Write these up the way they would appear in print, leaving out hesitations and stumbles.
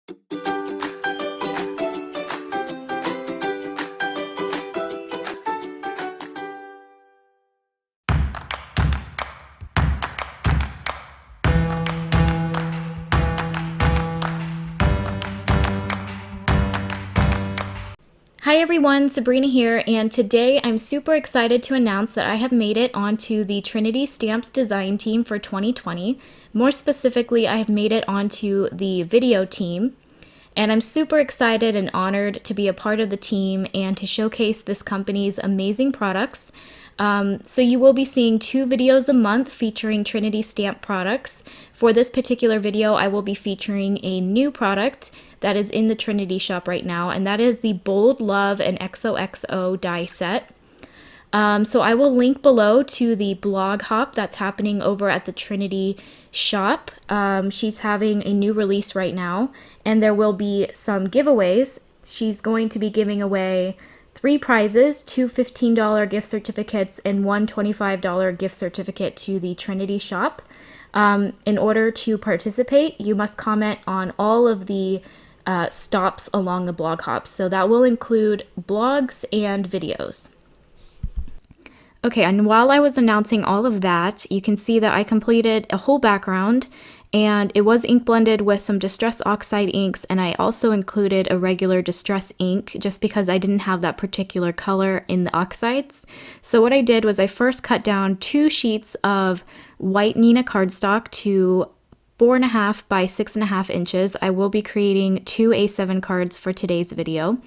Hi everyone, Sabrina here, and today I'm super excited to announce that I have made it onto the Trinity Stamps design team for 2020. More specifically, I have made it onto the video team, and I'm super excited and honored to be a part of the team and to showcase this company's amazing products. So you will be seeing 2 videos a month featuring Trinity Stamp products. For this particular video, I will be featuring a new product that is in the Trinity shop right now, and that is the Bold Love and XOXO die set. So I will link below to the blog hop that's happening over at the Trinity shop. She's having a new release right now, and there will be some giveaways. She's going to be giving away 3 prizes, 2 $15 gift certificates, and 1 $25 gift certificate to the Trinity shop. In order to participate, you must comment on all of the stops along the blog hops. So that will include blogs and videos. Okay, and while I was announcing all of that, you can see that I completed a whole background, and it was ink blended with some Distress Oxide inks, and I also included a regular Distress ink just because I didn't have that particular color in the oxides. So what I did was I first cut down 2 sheets of white Neenah cardstock to 4.5 by 6.5 inches. I will be creating 2 A7 cards for today's video.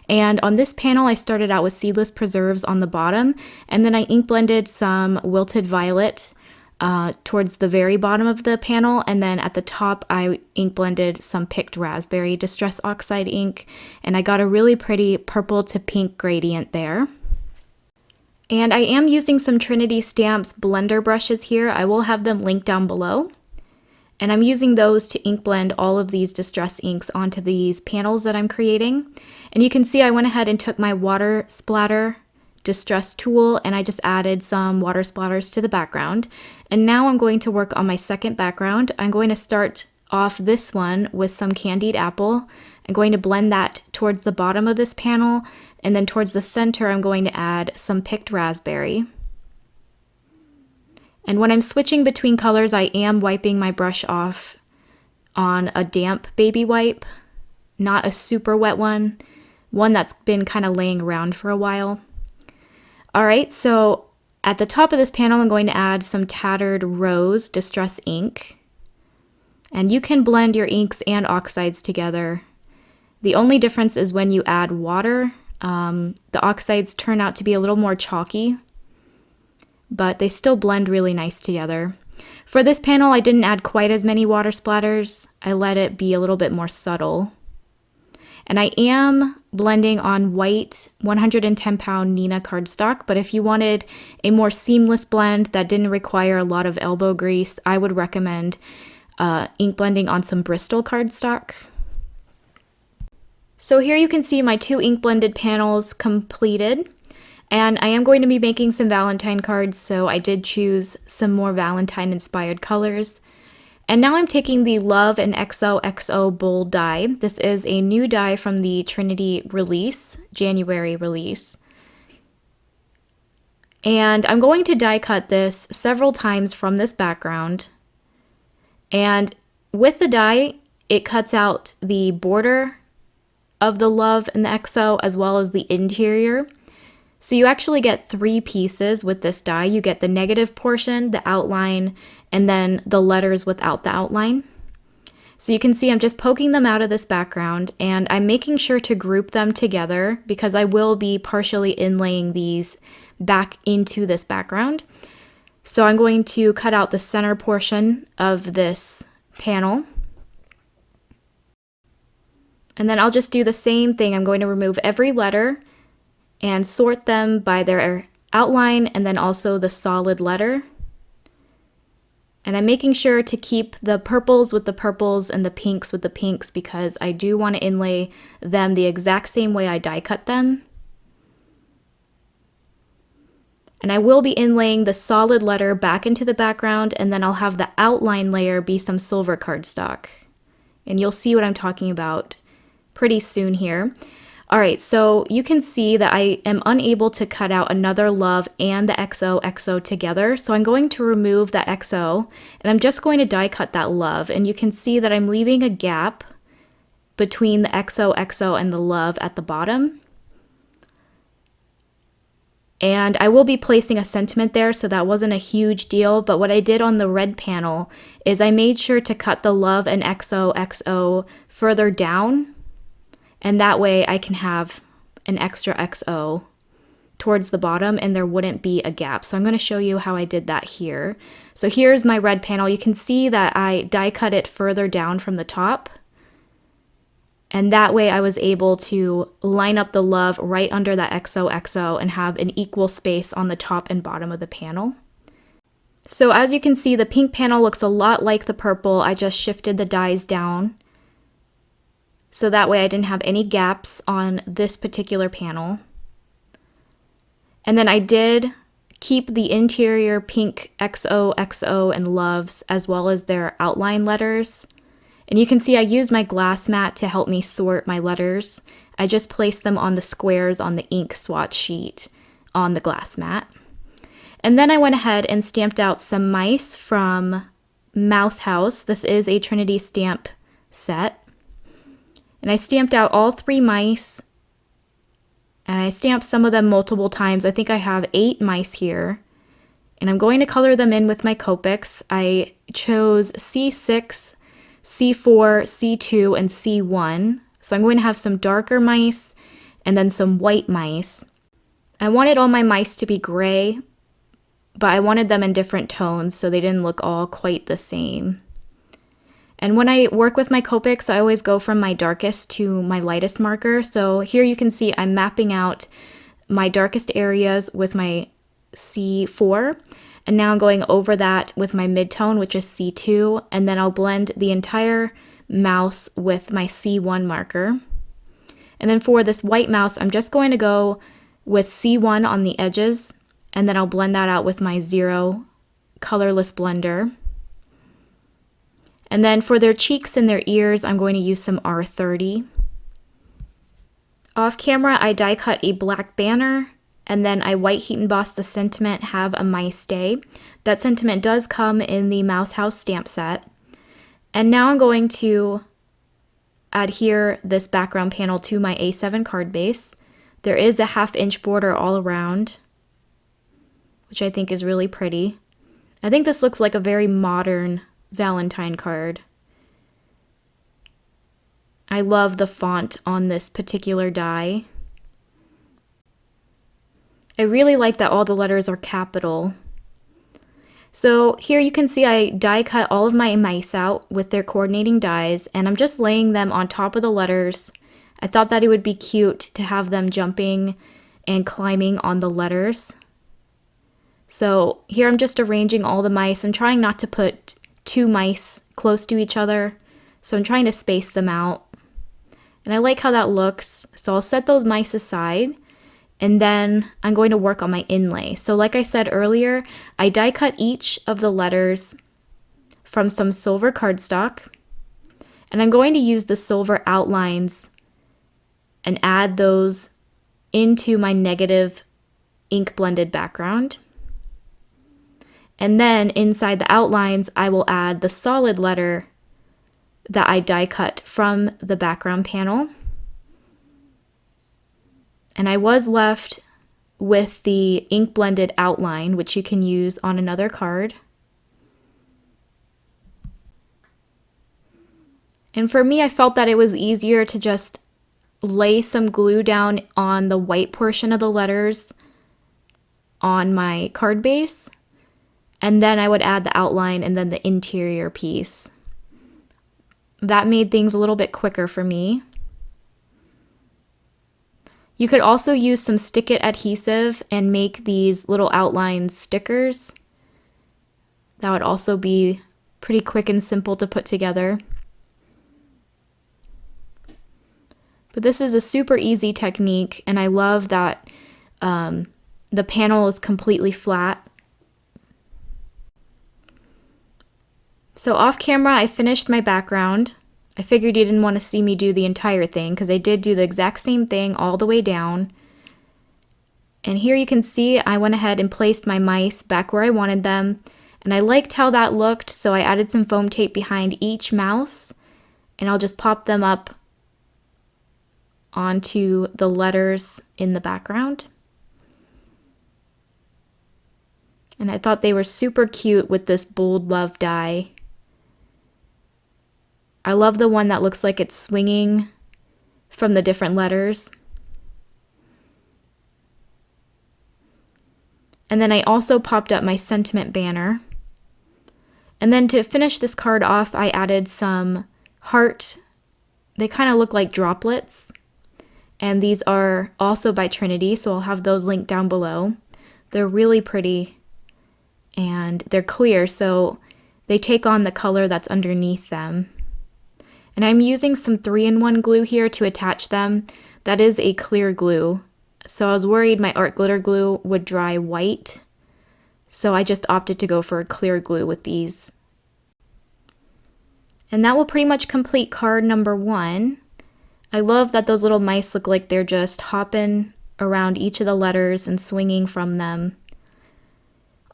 And on this panel, I started out with Seedless Preserves on the bottom, and then I ink blended some Wilted Violet towards the very bottom of the panel, and then at the top I ink blended some Picked Raspberry Distress Oxide ink, and I got a really pretty purple to pink gradient there. And I am using some Trinity Stamps blender brushes here. I will have them linked down below. And I'm using those to ink blend all of these distress inks onto these panels that I'm creating. And you can see I went ahead and took my water splatter distress tool and I just added some water splatters to the background. And now I'm going to work on my second background. I'm going to start off this one with some Candied Apple. I'm going to blend that towards the bottom of this panel, and then towards the center I'm going to add some Picked Raspberry. And when I'm switching between colors, I am wiping my brush off on a damp baby wipe, not a super wet one that's been kind of laying around for a while. All right, so at the top of this panel, I'm going to add some Tattered Rose Distress ink. And you can blend your inks and oxides together. The only difference is when you add water, the oxides turn out to be a little more chalky, but they still blend really nice together. For this panel, I didn't add quite as many water splatters. I let it be a little bit more subtle. And I am blending on white 110-pound Neenah cardstock, but if you wanted a more seamless blend that didn't require a lot of elbow grease, I would recommend ink blending on some Bristol cardstock. So here you can see my 2 ink blended panels completed. And I am going to be making some Valentine cards, so I did choose some more Valentine-inspired colors. And now I'm taking the Love and XOXO Bold die. This is a new die from the Trinity release, January release. And I'm going to die cut this several times from this background. And with the die, it cuts out the border of the Love and the XO as well as the interior. So you actually get 3 pieces with this die. You get the negative portion, the outline, and then the letters without the outline. So you can see I'm just poking them out of this background, and I'm making sure to group them together because I will be partially inlaying these back into this background. So I'm going to cut out the center portion of this panel. And then I'll just do the same thing. I'm going to remove every letter and sort them by their outline and then also the solid letter. And I'm making sure to keep the purples with the purples and the pinks with the pinks because I do want to inlay them the exact same way I die cut them. And I will be inlaying the solid letter back into the background, and then I'll have the outline layer be some silver cardstock. and you'll see what I'm talking about pretty soon here. All right, so you can see that I am unable to cut out another love and the XOXO together. So I'm going to remove that XO and I'm just going to die cut that love. And you can see that I'm leaving a gap between the XOXO and the love at the bottom. And I will be placing a sentiment there, so that wasn't a huge deal. But what I did on the red panel is I made sure to cut the love and XOXO further down. And that way I can have an extra XO towards the bottom and there wouldn't be a gap. So I'm going to show you how I did that here. So here's my red panel. You can see that I die cut it further down from the top. And that way I was able to line up the love right under that XOXO and have an equal space on the top and bottom of the panel. So as you can see, the pink panel looks a lot like the purple. I just shifted the dies down. So that way I didn't have any gaps on this particular panel. And then I did keep the interior pink XOXO and loves as well as their outline letters. And you can see I used my glass mat to help me sort my letters. I just placed them on the squares on the ink swatch sheet on the glass mat. And then I went ahead and stamped out some mice from Mouse House. This is a Trinity stamp set. And I stamped out all 3 mice, and I stamped some of them multiple times. I think I have 8 mice here, and I'm going to color them in with my Copics. I chose C6, C4, C2, and C1. So I'm going to have some darker mice and then some white mice. I wanted all my mice to be gray, but I wanted them in different tones so they didn't look all quite the same. And when I work with my Copics, I always go from my darkest to my lightest marker. So here you can see I'm mapping out my darkest areas with my C4. And now I'm going over that with my midtone, which is C2. And then I'll blend the entire mouse with my C1 marker. And then for this white mouse, I'm just going to go with C1 on the edges. And then I'll blend that out with my 0 colorless blender. And then for their cheeks and their ears, I'm going to use some R30. Off camera, I die cut a black banner, and then I white heat embossed the sentiment, "Have a Mice Day." That sentiment does come in the Mouse House stamp set. And now I'm going to adhere this background panel to my A7 card base. There is a 1/2 inch border all around, which I think is really pretty. I think this looks like a very modern Valentine card. I love the font on this particular die. I really like that all the letters are capital. So here you can see I die cut all of my mice out with their coordinating dies, and I'm just laying them on top of the letters. I thought that it would be cute to have them jumping and climbing on the letters. So here I'm just arranging all the mice. I'm trying not to put 2 mice close to each other, so I'm trying to space them out. And I like how that looks, so I'll set those mice aside, and then I'm going to work on my inlay. So like I said earlier, I die cut each of the letters from some silver cardstock, and I'm going to use the silver outlines and add those into my negative ink blended background. And then inside the outlines, I will add the solid letter that I die cut from the background panel. And I was left with the ink blended outline, which you can use on another card. And for me, I felt that it was easier to just lay some glue down on the white portion of the letters on my card base. And then I would add the outline and then the interior piece. That made things a little bit quicker for me. You could also use some stick-it adhesive and make these little outline stickers. That would also be pretty quick and simple to put together. But this is a super easy technique, and I love that the panel is completely flat. So off camera, I finished my background. I figured you didn't want to see me do the entire thing because I did do the exact same thing all the way down. And here you can see I went ahead and placed my mice back where I wanted them. And I liked how that looked, so I added some foam tape behind each mouse. And I'll just pop them up onto the letters in the background. And I thought they were super cute with this bold love die. I love the one that looks like it's swinging from the different letters. And then I also popped up my sentiment banner. And then to finish this card off, I added some heart. They kind of look like droplets. And these are also by Trinity, so I'll have those linked down below. They're really pretty and they're clear, so they take on the color that's underneath them. And I'm using some 3-in-1 glue here to attach them. That is a clear glue. So I was worried my art glitter glue would dry white. So I just opted to go for a clear glue with these. And that will pretty much complete card number 1. I love that those little mice look like they're just hopping around each of the letters and swinging from them.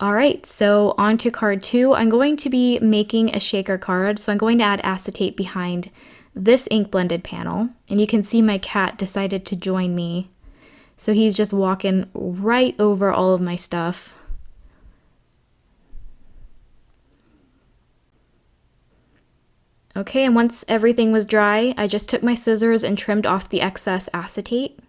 Alright, so on to card 2. I'm going to be making a shaker card, so I'm going to add acetate behind this ink blended panel. And you can see my cat decided to join me. So he's just walking right over all of my stuff. Okay, and once everything was dry, I just took my scissors and trimmed off the excess acetate.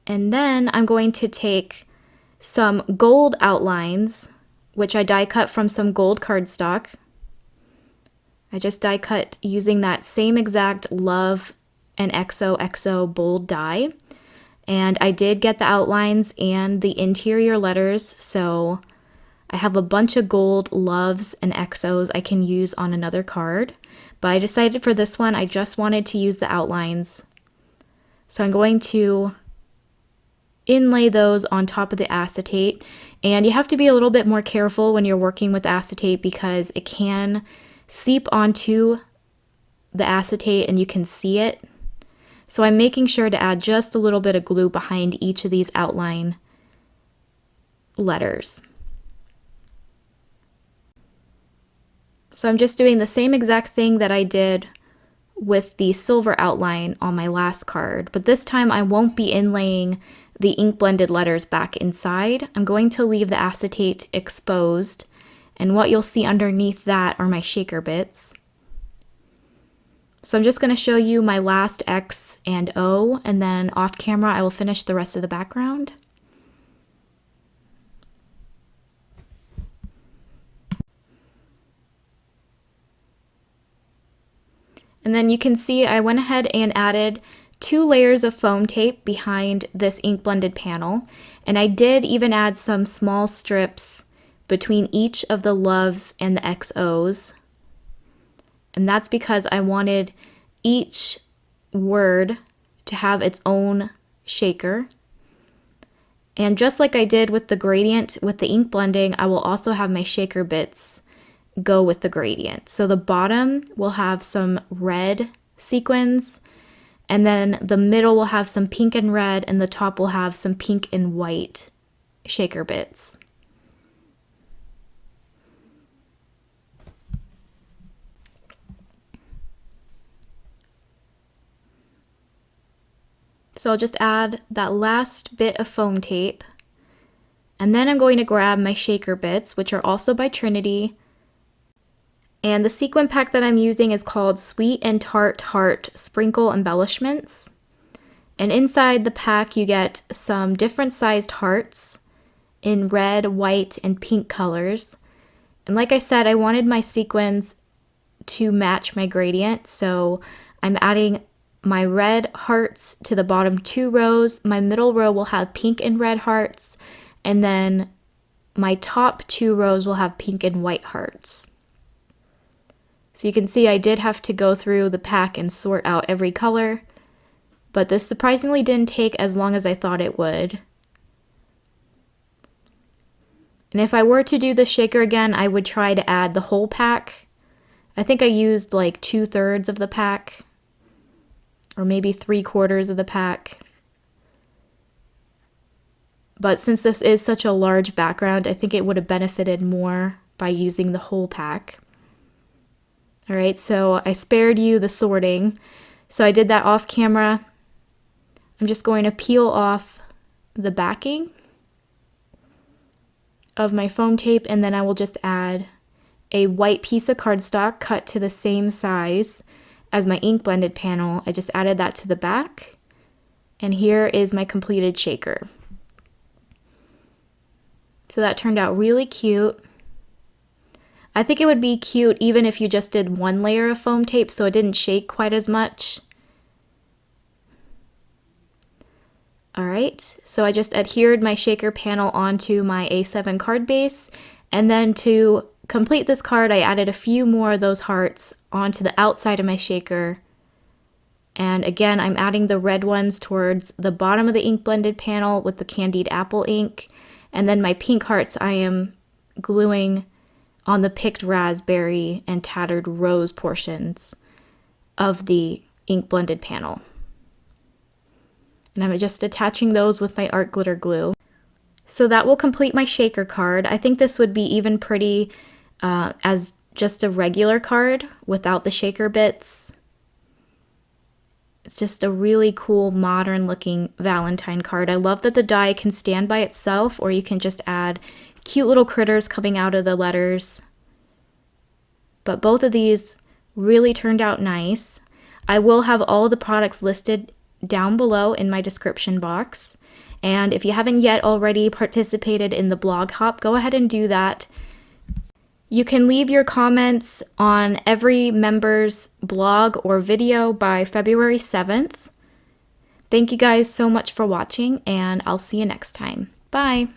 And then I'm going to take some gold outlines, which I die cut from some gold cardstock. I just die cut using that same exact Love and XOXO bold die. And I did get the outlines and the interior letters, so I have a bunch of gold loves and XOs I can use on another card. But I decided for this one, I just wanted to use the outlines. So I'm going to inlay those on top of the acetate. And you have to be a little bit more careful when you're working with acetate because it can seep onto the acetate and you can see it. So I'm making sure to add just a little bit of glue behind each of these outline letters. So I'm just doing the same exact thing that I did with the silver outline on my last card, but this time I won't be inlaying the ink blended letters back inside. I'm going to leave the acetate exposed, and what you'll see underneath that are my shaker bits. So I'm just going to show you my last X and O, and then off camera I will finish the rest of the background. And then you can see I went ahead and added 2 layers of foam tape behind this ink blended panel, and I did even add some small strips between each of the loves and the XOs. And that's because I wanted each word to have its own shaker. And just like I did with the gradient with the ink blending, I will also have my shaker bits go with the gradient. So the bottom will have some red sequins, and then the middle will have some pink and red, and the top will have some pink and white shaker bits. So I'll just add that last bit of foam tape, and then I'm going to grab my shaker bits, which are also by Trinity. And the sequin pack that I'm using is called Sweet and Tart Heart Sprinkle Embellishments. And inside the pack you get some different sized hearts in red, white, and pink colors. And like I said, I wanted my sequins to match my gradient, so I'm adding my red hearts to the bottom 2 rows. My middle row will have pink and red hearts, and then my top 2 rows will have pink and white hearts. So you can see I did have to go through the pack and sort out every color, but this surprisingly didn't take as long as I thought it would. And if I were to do the shaker again, I would try to add the whole pack. I think I used like 2/3 of the pack, or maybe 3/4 of the pack. But since this is such a large background, I think it would have benefited more by using the whole pack. All right, so I spared you the sorting. So I did that off camera. I'm just going to peel off the backing of my foam tape, and then I will just add a white piece of cardstock cut to the same size as my ink blended panel. I just added that to the back, and here is my completed shaker. So that turned out really cute. I think it would be cute even if you just did one layer of foam tape so it didn't shake quite as much. All right, so I just adhered my shaker panel onto my A7 card base, and then to complete this card, I added a few more of those hearts onto the outside of my shaker. And again, I'm adding the red ones towards the bottom of the ink blended panel with the candied apple ink. And then my pink hearts I am gluing on the picked raspberry and tattered rose portions of the ink blended panel. And I'm just attaching those with my art glitter glue. So that will complete my shaker card. I think this would be even pretty as just a regular card without the shaker bits. It's just a really cool modern looking Valentine card. I love that the die can stand by itself, or you can just add cute little critters coming out of the letters. But both of these really turned out nice. I will have all the products listed down below in my description box. And if you haven't yet already participated in the blog hop, go ahead and do that. You can leave your comments on every member's blog or video by February 7th. Thank you guys so much for watching, and I'll see you next time. Bye!